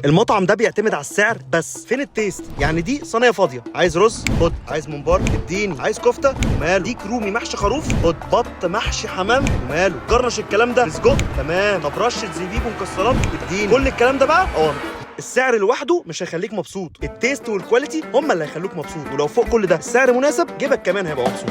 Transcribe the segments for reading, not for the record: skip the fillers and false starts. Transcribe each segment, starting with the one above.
المطعم ده بيعتمد على السعر بس، فين التيست؟ يعني دي صينيه فاضيه، عايز رز خد، عايز ممبار اديني، عايز كفته وماله، ديك رومي محشي خروف خد، بط محشي حمام وماله، جرش الكلام ده سجق تمام، طب رشه زبيب ومكسرات اديني، كل الكلام ده بقى السعر لوحده مش هيخليك مبسوط، التيست والكواليتي هم اللي هيخلوك مبسوط، ولو فوق كل ده السعر مناسب جيبك كمان هيبقى مبسوط.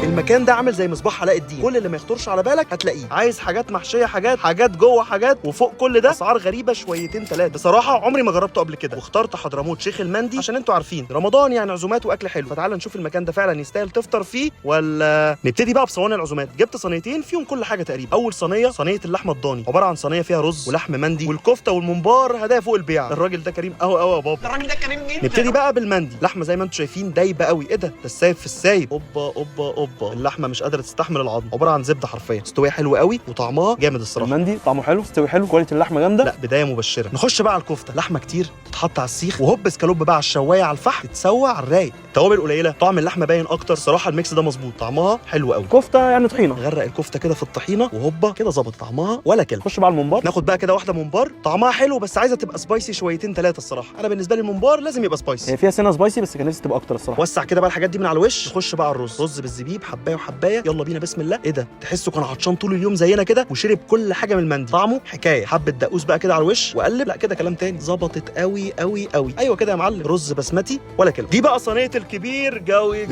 المكان ده عامل زي مصباح علاء الدين، كل اللي ما يخطرش على بالك هتلاقيه، عايز حاجات محشيه حاجات جوه حاجات، وفوق كل ده اسعار غريبه شويتين ثلاثه. بصراحه عمري ما جربته قبل كده، واخترت حضرموت شيخ المندي عشان انتوا عارفين رمضان يعني عزومات واكل حلو، فتعال نشوف المكان ده فعلا يستاهل تفطر فيه ولا. نبتدي بقى بصواني العزومات، جبت صينيتين فيهم كل حاجه تقريبا. اول صينيه اللحمه الضاني، عباره عن صينيه فيها رز ولحم مندي، والكفته والممبار هدايا فوق البيع. الراجل ده كريم قوي يا بابا، الراجل ده كريم جدا. نبتدي بقى بالمندي، لحمه زي ما انتوا شايفين دايبه قوي، ايه ده السايب في السايب، اوبا اللحمه مش قادره تستحمل العظم، عباره عن زبده حرفيا، مستويه حلوه قوي وطعمها جامد الصراحه. المندي طعمه حلو، مستوي حلو، كواليتي اللحمه جامده، لا بدايه مبشره. نخش بقى على الكفته، لحمه كتير تتحط على السيخ، وهوب اسكالوب بقى على الشوايه على الفحم، تتسوى على الرايق، التوابل قليله، طعم اللحمه باين اكتر صراحه، الميكس ده مظبوط، طعمها حلو قوي. كفته يعني طحينه، غرق الكفته كده في الطحينه وهوبا كده ظبط طعمها ولا كلمه. نخش بقى على الممبار، ناخد بقى كده واحده ممبار، طعمها حلو بس عايزه تبقى سبايسي شويتين ثلاثه الصراحه، انا بالنسبه لي الممبار لازم يبقى سبايسي، هي فيها سنه سبايسي بس كان نفسي تبقى اكتر الصراحه. وسع كده بقى الحاجات دي من على الوش. نخش بقى على الرز، رز بالزبيب حبايه وحبايه، يلا بينا بسم الله. ايه ده تحسه كان عطشان طول اليوم زينا كده وشرب كل حاجه من المندي، طعمه حكايه. حبه دقوس بقى كده على الوش وقلب، لا كده كلام تاني، ظبطت قوي قوي قوي. ايوه كده يا معلم، رز بسمتي ولا كلمه. دي بقى صينيه الكبير جوي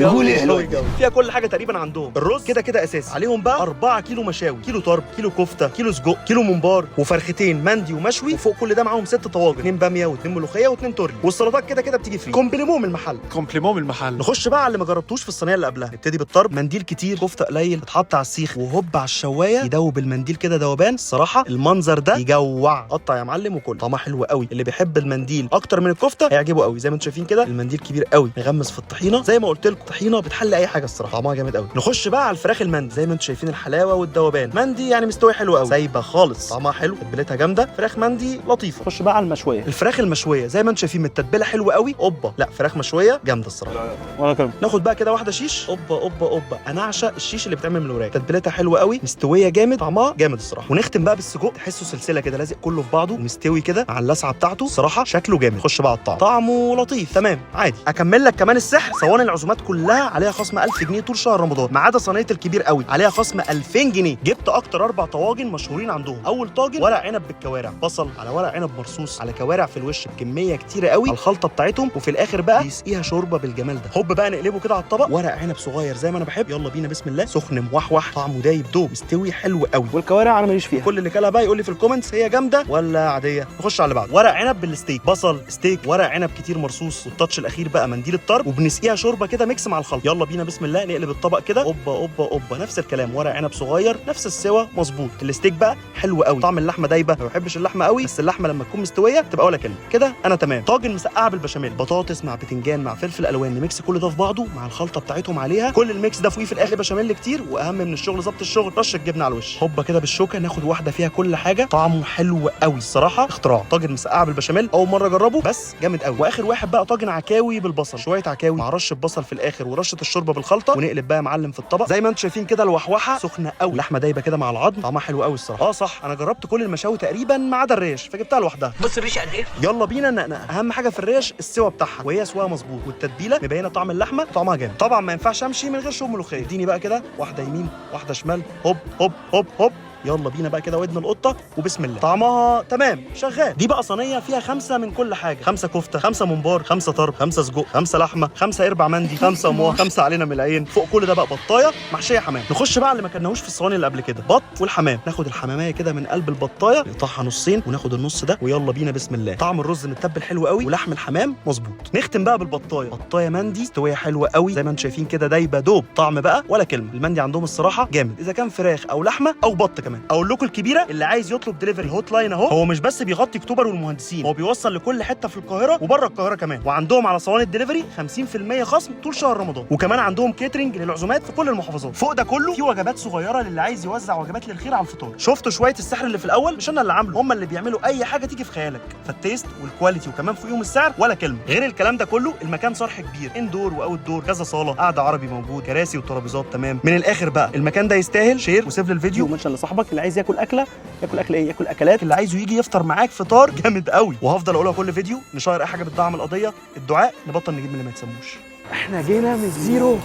فيها كل حاجه تقريبا عندهم. الرز كده كده اساسي، عليهم بقى 4 كيلو مشاوي، كيلو طرب، كيلو كفته، كيلو سجق، كيلو ممبار، وفرختين مندي ومشوي، وفوق كل ده معاهم 6 طواجن، 2 باميه و2 ملوخيه و2 تورلي، والسلطات كده كده بتيجي فري، كومبليمو من المحل. نخش بقى على اللي ما جربتوش في الصينيه اللي قبلها. نبتدي بالطرب، منديل كتير، كفته قليل، تتحط على السيخ وهوب على الشوايه، يدوب المنديل كده دوبان. الصراحه المنظر ده يجوع، قطع يا معلم وكل، طعمها حلو قوي. اللي بيحب المنديل اكتر من الكفته هيعجبه قوي، زي ما انتم شايفين كده المنديل كبير قوي، مغمس في الطحينه، زي ما قلت لكم الطحينه بتحل اي حاجه الصراحه، طعمها جامد قوي. نخش بقى على الفراخ المندي، زي ما انتم شايفين الحلاوه والدوبان، مندي يعني مستوي حلو قوي، سايبه خالص، طعمها حلو، تتبيلتها جامده، فراخ مندي لطيفه. نخش بقى على المشويه، الفراخ المشويه زي ما انتم شايفين متتبله حلوه قوي، اوبا لا فراخ مشويه جامده الصراحه. ولا كلمه. ناخد بقى كده واحده شيش، اوبا انا اعشق الشيش اللي بتعمل من الوراك، تتبيلتها حلوه قوي، مستويه جامد، طعمها جامد الصراحه. ونختم بقى بالسجق، تحسه سلسله كده لازق كله في بعضه ومستوي كده مع اللسعه بتاعته، الصراحه شكله جامد. نخش بقى على الطعم، طعمه لطيف تمام عادي. اكمل لك كمان السحر، صواني العزومات كلها عليها خصم 1000 جنيه طول شهر رمضان، ما عدا صينيه الكبير قوي عليها خصم 2000 جنيه. جبت اكتر 4 طواجن مشهورين عندهم. اول طاجن ورق عنب بالكوارع، بصل على ورق عنب مرصوص على كوارع في الوش بكميه كتيره قوي، على الخلطه بتاعتهم، وفي الاخر بقى يسقيها شوربه بالجمال ده. هوب بقى نقلبه كده على الطبق، ورق عنب صغير زي ما انا بحب، يلا بينا بسم الله، سخن موحوح، طعمه دايب دوب، مستوي حلو قوي. والكوارع انا ماليش فيها، كل اللي كلها بقى يقول لي في الكومنتس هي جامده ولا عاديه. نخش على اللي بعده، ورق عنب بالستيك، بصل ستيك، ورق عنب كتير مرصوص، والتاتش الاخير بقى منديل الطرب، وبنسقيها شوربه كده ميكس مع الخلط. يلا بينا بسم الله نقلب الطبق كده، اوبا نفس الكلام، ورق عنب صغير نفس السوا مظبوط. الستيك بقى حلو قوي، طعم اللحمه دايبه، ما بحبش اللحمه قوي بس اللحمه لما تكون مستويه تبقى ولا كلمه كده انا تمام. طاجن مسقعه بالبشاميل، بطاطس مع بتنجان مع فلفل الوان، نميكس كل ده في بعضه مع الخلطه بتاعتهم عليها، كل الميكس ده فوقيه في الاخر بشاميل كتير، واهم من الشغل ظبط الشغل رشه جبنه على الوش. هوبا كده بالشوكه ناخد واحده فيها كل حاجه، طعمه حلو قوي الصراحه، اختراع. طاجن مسقعه بالبشاميل اول مره اجربه بس جامد قوي. واخر واحد بقى طاجن عكاوي بالبصل، شويه عكاوي مع رشه بصل في الاخر ورشه الشوربه بالخلطه، ونقلب بقى يا معلم في الطبق زي ما انتم شايفين كده، الوحوحه سخنه قوي، لحمه دايبه كده مع العظم، طعمها حلو قوي الصراحه. صح انا جربت كل المشاوي تقريبا ما عدا الريش، فجبتها لوحدها. بص الريش قد ايه. يلا بينا اهم حاجه في الريش السوا بتاعها، وهي سواها مظبوط، والتتبيله مبينه طعم اللحمه، طعمها جامد. طبعا ما ينفعش امشي من غير شوب ملوخيه، اديني بقى كده واحده يمين واحده شمال، هوب يلا بينا بقى كده ودن القطه وبسم الله، طعمها تمام شغال. دي بقى صينيه فيها 5 من كل حاجه، 5 كفته، 5 ممبار، 5 طرب، 5 سجق، 5 لحمه، 5 اربع مندي، 5 مواه، 5 علينا من العين، فوق كل ده بقى بطايه محشيه حمام. نخش بقى اللي ما كناهوش في الصواني اللي قبل كده، بط والحمام. ناخد الحماميه كده من قلب البطايه نقطعها نصين وناخد النص ده، ويلا بينا بسم الله. طعم الرز متبل حلو قوي ولحم الحمام مظبوط. نختم بقى بالبطايه، بطايه مندي مستويه حلوه قوي زي ما انتم شايفين كده، دايبه دوب، طعم بقى ولا كلمه. المندي عندهم الصراحه جامد، اذا كان فراخ او لحمه او بط كمان. كمان. اقول لكم الكبيره، اللي عايز يطلب دليفري هوت لاين اهو، هو مش بس بيغطي اكتوبر والمهندسين، هو بيوصل لكل حته في القاهره وبره القاهره كمان. وعندهم على صواني الدليفري 50% خصم طول شهر رمضان، وكمان عندهم كيترنج للعزومات في كل المحافظات. فوق ده كله في وجبات صغيره للي عايز يوزع وجبات للخير على الفطار. شفتوا شويه السحر اللي في الاول؟ مش انا اللي عامله، هم اللي بيعملوا اي حاجه تيجي في خيالك. فالتيست والكواليتي وكمان فوقيهم السعر ولا كلمه. غير الكلام ده كله، المكان صرح كبير، اندور واوت دور، كذا صاله، قعده عربي موجود، كراسي وترابيزات تمام. من الاخر بقى، المكان ده يستاهل شير وسيف للفيديو ومنشن لصاحبك اللي عايز ياكل اكله، ياكل اكله ايه، ياكل اكلات، اللي عايزه يجي يفطر معاك فطار جامد قوي. وهفضل اقولها كل فيديو، نشير اي حاجه بتدعم القضيه، الدعاء، نبطل نجيب من اللي ما يتسموش. احنا جينا من الزيرو،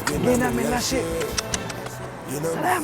جينا من لا شيء. سلام.